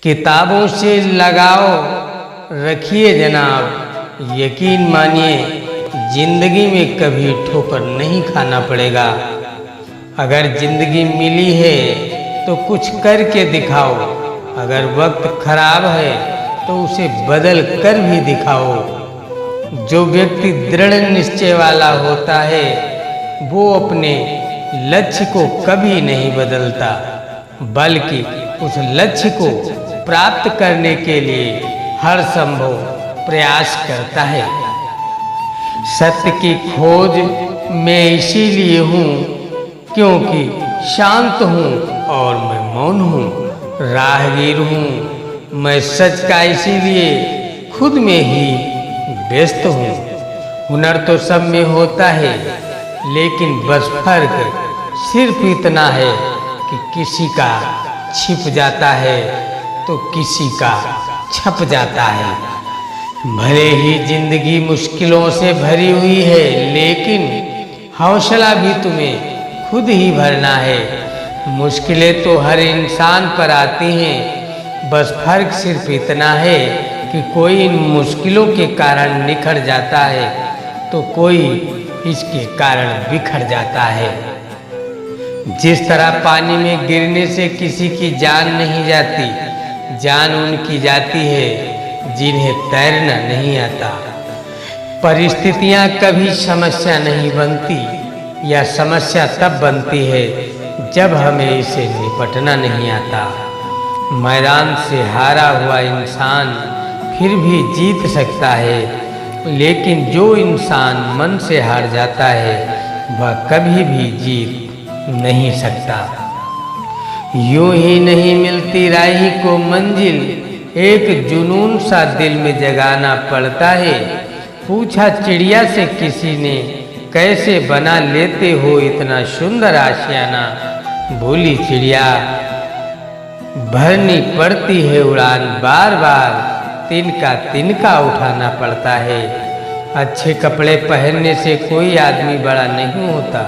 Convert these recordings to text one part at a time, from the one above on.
किताबों से लगाओ रखिए जनाब, यकीन मानिए जिंदगी में कभी ठोकर नहीं खाना पड़ेगा। अगर जिंदगी मिली है तो कुछ करके दिखाओ, अगर वक्त खराब है तो उसे बदल कर भी दिखाओ। जो व्यक्ति दृढ़ निश्चय वाला होता है वो अपने लक्ष्य को कभी नहीं बदलता, बल्कि उस लक्ष्य को प्राप्त करने के लिए हर संभव प्रयास करता है। सत्य की खोज मैं इसीलिए हूँ क्योंकि शांत हूँ और मैं मौन हूँ, राहगीर हूँ मैं सच का, इसीलिए खुद में ही व्यस्त हूँ। हुनर तो सब में होता है, लेकिन बस फर्क सिर्फ इतना है कि किसी का छिप जाता है तो किसी का छप जाता है। भले ही जिंदगी मुश्किलों से भरी हुई है, लेकिन हौसला भी तुम्हें खुद ही भरना है। मुश्किलें तो हर इंसान पर आती हैं, बस फर्क सिर्फ इतना है कि कोई इन मुश्किलों के कारण निखर जाता है तो कोई इसके कारण बिखर जाता है। जिस तरह पानी में गिरने से किसी की जान नहीं जाती, जान उनकी जाती है जिन्हें तैरना नहीं आता। परिस्थितियां कभी समस्या नहीं बनती, या समस्या तब बनती है जब हमें इसे निपटना नहीं आता। मैदान से हारा हुआ इंसान फिर भी जीत सकता है, लेकिन जो इंसान मन से हार जाता है वह कभी भी जीत नहीं सकता। यूं ही नहीं मिलती राही को मंजिल, एक जुनून सा दिल में जगाना पड़ता है। पूछा चिड़िया से किसी ने, कैसे बना लेते हो इतना सुंदर आशियाना। बोली चिड़िया, भरनी पड़ती है उड़ान बार बार, तिनका तिनका उठाना पड़ता है। अच्छे कपड़े पहनने से कोई आदमी बड़ा नहीं होता,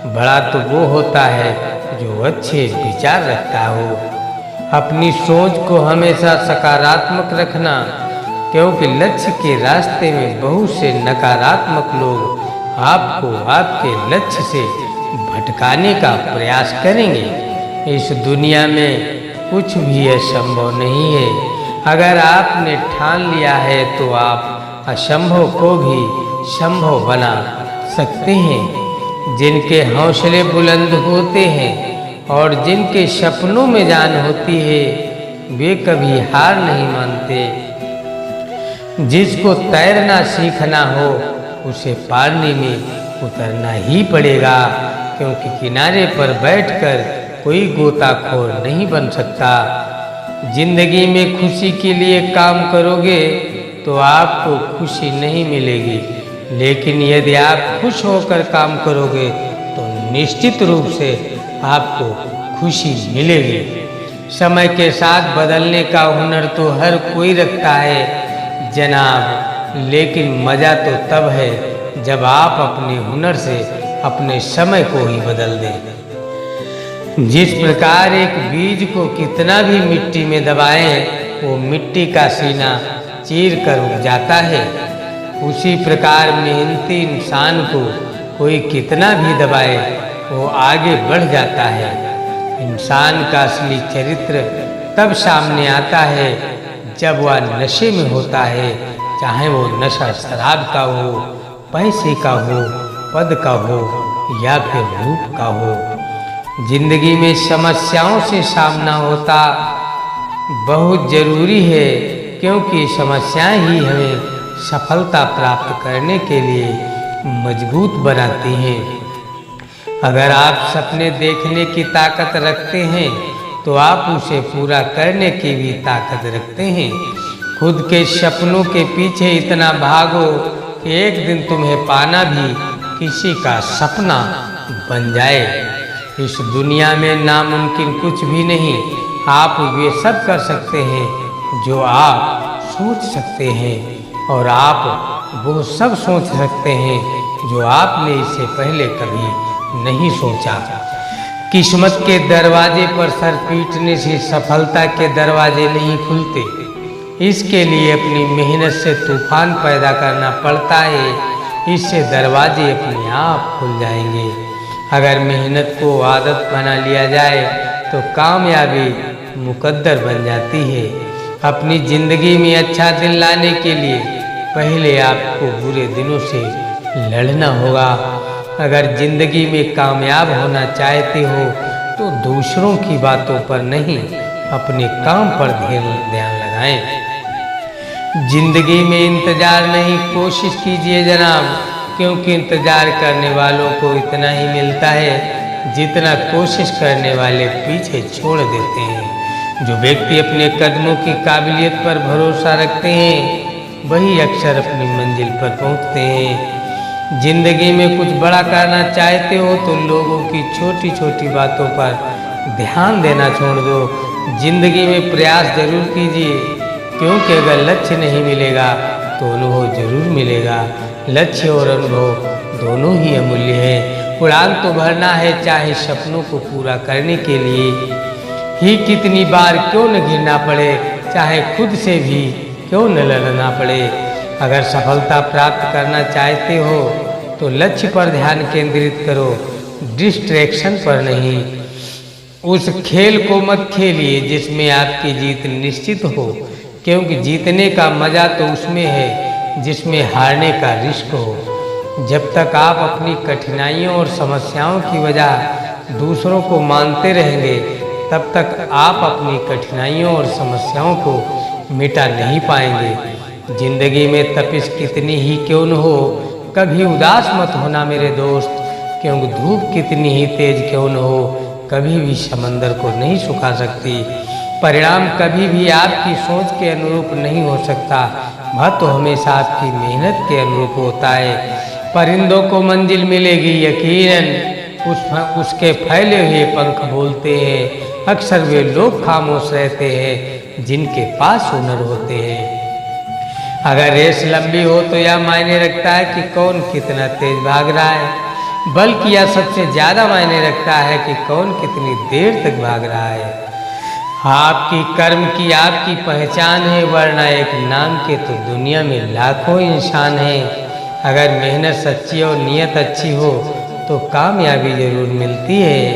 बड़ा तो वो होता है जो अच्छे विचार रखता हो। अपनी सोच को हमेशा सकारात्मक रखना, क्योंकि लक्ष्य के रास्ते में बहुत से नकारात्मक लोग आपको आपके लक्ष्य से भटकाने का प्रयास करेंगे। इस दुनिया में कुछ भी असंभव नहीं है। अगर आपने ठान लिया है तो आप असंभव को भी संभव बना सकते हैं। जिनके हौसले बुलंद होते हैं और जिनके सपनों में जान होती है, वे कभी हार नहीं मानते। जिसको तैरना सीखना हो उसे पानी में उतरना ही पड़ेगा, क्योंकि किनारे पर बैठकर कोई गोताखोर नहीं बन सकता। जिंदगी में खुशी के लिए काम करोगे तो आपको खुशी नहीं मिलेगी, लेकिन यदि आप खुश होकर काम करोगे तो निश्चित रूप से आपको खुशी मिलेगी। समय के साथ बदलने का हुनर तो हर कोई रखता है जनाब, लेकिन मज़ा तो तब है जब आप अपने हुनर से अपने समय को ही बदल दें। जिस प्रकार एक बीज को कितना भी मिट्टी में दबाएं, वो मिट्टी का सीना चीर कर उग जाता है, उसी प्रकार मेहनती इंसान को कोई कितना भी दबाए वो आगे बढ़ जाता है। इंसान का असली चरित्र तब सामने आता है जब वह नशे में होता है, चाहे वो नशा शराब का हो, पैसे का हो, पद का हो या फिर रूप का हो। जिंदगी में समस्याओं से सामना होता बहुत जरूरी है, क्योंकि समस्याएं ही हमें सफलता प्राप्त करने के लिए मजबूत बनाती हैं। अगर आप सपने देखने की ताकत रखते हैं तो आप उसे पूरा करने की भी ताकत रखते हैं। खुद के सपनों के पीछे इतना भागो कि एक दिन तुम्हें पाना भी किसी का सपना बन जाए। इस दुनिया में नामुमकिन कुछ भी नहीं। आप वे सब कर सकते हैं जो आप सोच सकते हैं, और आप वो सब सोच सकते हैं जो आपने इससे पहले कभी नहीं सोचा। किस्मत के दरवाजे पर सर पीटने से सफलता के दरवाजे नहीं खुलते। इसके लिए अपनी मेहनत से तूफान पैदा करना पड़ता है, इससे दरवाजे अपने आप खुल जाएंगे। अगर मेहनत को आदत बना लिया जाए तो कामयाबी मुकद्दर बन जाती है। अपनी ज़िंदगी में अच्छा दिन लाने के लिए पहले आपको बुरे दिनों से लड़ना होगा। अगर ज़िंदगी में कामयाब होना चाहते हो तो दूसरों की बातों पर नहीं, अपने काम पर ध्यान लगाएं। ज़िंदगी में इंतज़ार नहीं, कोशिश कीजिए जनाब, क्योंकि इंतज़ार करने वालों को इतना ही मिलता है जितना कोशिश करने वाले पीछे छोड़ देते हैं। जो व्यक्ति अपने कदमों की काबिलियत पर भरोसा रखते हैं वही अक्सर अपनी मंजिल पर पहुंचते हैं। ज़िंदगी में कुछ बड़ा करना चाहते हो तो लोगों की छोटी छोटी बातों पर ध्यान देना छोड़ दो। ज़िंदगी में प्रयास जरूर कीजिए, क्योंकि अगर लक्ष्य नहीं मिलेगा तो अनुभव जरूर मिलेगा। लक्ष्य और अनुभव दोनों ही अमूल्य हैं। उड़ान तो भरना है, चाहे सपनों को पूरा करने के लिए ही कितनी बार क्यों न गिरना पड़े, चाहे खुद से भी क्यों न लड़ना पड़े। अगर सफलता प्राप्त करना चाहते हो तो लक्ष्य पर ध्यान केंद्रित करो, डिस्ट्रैक्शन पर नहीं। उस खेल को मत खेलिए जिसमें आपकी जीत निश्चित हो, क्योंकि जीतने का मज़ा तो उसमें है जिसमें हारने का रिस्क हो। जब तक आप अपनी कठिनाइयों और समस्याओं की वजह दूसरों को मानते रहेंगे, तब तक आप अपनी कठिनाइयों और समस्याओं को मिटा नहीं पाएंगे। जिंदगी में तपिश कितनी ही क्यों न हो, कभी उदास मत होना मेरे दोस्त, क्योंकि धूप कितनी ही तेज क्यों न हो, कभी भी समंदर को नहीं सुखा सकती। परिणाम कभी भी आपकी सोच के अनुरूप नहीं हो सकता, वह तो हमेशा आपकी मेहनत के अनुरूप होता है। परिंदों को मंजिल मिलेगी यकीनन, उसके फैले हुए पंख बोलते हैं। अक्सर वे लोग खामोश रहते हैं जिनके पास हुनर होते हैं। अगर रेस लंबी हो तो यह मायने रखता है कि कौन कितना तेज भाग रहा है, बल्कि यह सबसे ज़्यादा मायने रखता है कि कौन कितनी देर तक भाग रहा है। आपकी कर्म की आपकी पहचान है, वरना एक नाम के तो दुनिया में लाखों इंसान हैं। अगर मेहनत सच्ची और नीयत अच्छी हो तो कामयाबी जरूर मिलती है।